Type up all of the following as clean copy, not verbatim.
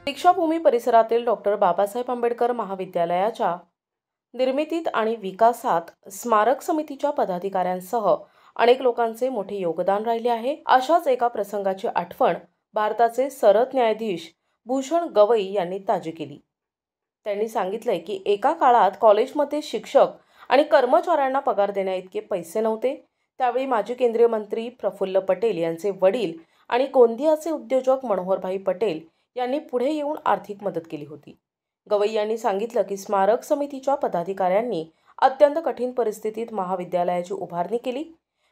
दीक्षाभूमी परिसरातील डॉक्टर बाबासाहेब आंबेडकर महाविद्यालयाच्या निर्मितीत आणि विकासात स्मारक समितीच्या पदाधिकाऱ्यांसह अनेक लोकांचे मोठे योगदान राहिले आहे। अशाच एका प्रसंगाची आठवण भारताचे सरन्यायाधीश भूषण गवई यांनी ताजी केली। त्यांनी सांगितले की एका काळात कॉलेजमध्ये शिक्षक आणि कर्मचाऱ्यांना पगार देण्याइतके पैसे नव्हते। त्यावेळी माजी केंद्रीय मंत्री प्रफुल्ल पटेल यांचे वडील आणि गोंदियाचे उद्योजक मनोहरभाई पटेल यांनी पुढे येऊन आर्थिक मदत केली होती। गवई यांनी सांगितलं की स्मारक समितीच्या पदाधिकाऱ्यांनी अत्यंत कठीण परिस्थितीत महाविद्यालयाची उभारणी केली।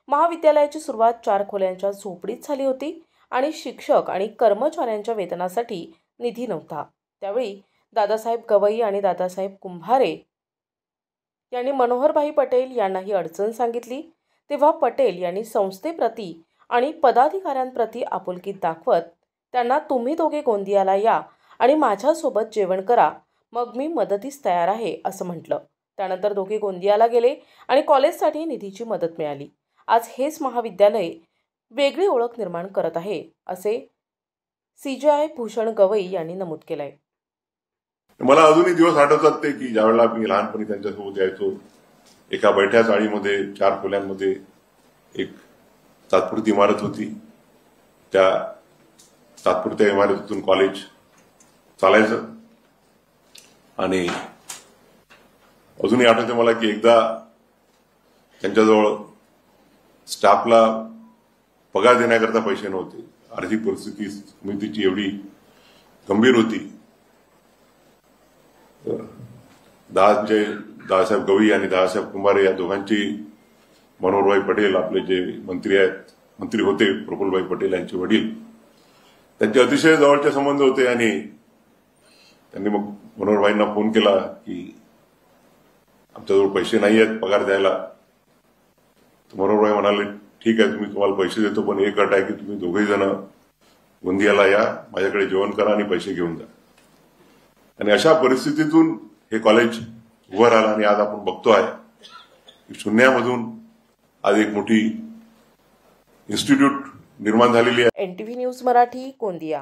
महाविद्यालयाची सुरुवात 4 खोल्यांच्या झोपडीत झाली होती आणि शिक्षक आणि कर्मचाऱ्यांच्या वेतनासाठी निधी नव्हता। त्यावेळी दादासाहेब गवई आणि दादासाहेब कुंभारे यांनी मनोहरभाई पटेल यांना ही अडचण सांगितली। तेव्हा पटेल यांनी संस्थेप्रती आणि पदाधिकाऱ्यांप्रती आपुलकी दाखवत त्यांना तुम्ही दोघे गोंदियाला या आणि माझ्यासोबत जेवण करा, मग मी मदतीस तयार आहे असं म्हटलं। त्यानंतर दोघे गोंदियाला गेले आणि कॉलेजसाठी निधीची मदत मिळाली। आज हेच महाविद्यालय वेगळी ओळख निर्माण करत आहे असे सीजेआय भूषण गवई यांनी नमूद केलंय। मला अजूनही दिवस आठवतात ते की ज्यावेळेला मी लहानपणी त्यांच्यासोबत यायचो। एका बैठ्या चाळीमध्ये 4 खोल्यांमध्ये एक तात्पुरती इमारत होती। त्या तात्पुरत्या इमारतीतून कॉलेज चालायचं आणि अजूनही आठवते मला की एकदा त्यांच्याजवळ स्टाफला पगार देण्याकरता पैसे नव्हते। आर्थिक परिस्थिती समितीची एवढी गंभीर होती। दादासाहेब गवई आणि दादासाहेब कुंभारे या दोघांची मनोहरभाई पटेल आपले जे मंत्री होते प्रफुल्लभाई पटेल यांचे वडील त्यांचे अतिशय जवळचे संबंध होते आणि त्यांनी मग मनोहरभाईंना फोन केला की आमच्याजवळ पैसे नाही आहेत पगार द्यायला। मनोहरभाई म्हणाले ठीक आहे, तुम्ही तुम्हाला पैसे देतो, पण एक अट आहे की तुम्ही दोघेही जण गोंदियाला या, माझ्याकडे जेवण करा आणि पैसे घेऊन जा। आणि अशा परिस्थितीतून हे कॉलेज उभं राहिलं आणि आज आपण बघतोय की शून्यामधून आज एक मोठी इन्स्टिट्यूट निर्माण झालेली आहे। NTV news Marathi, Gondia.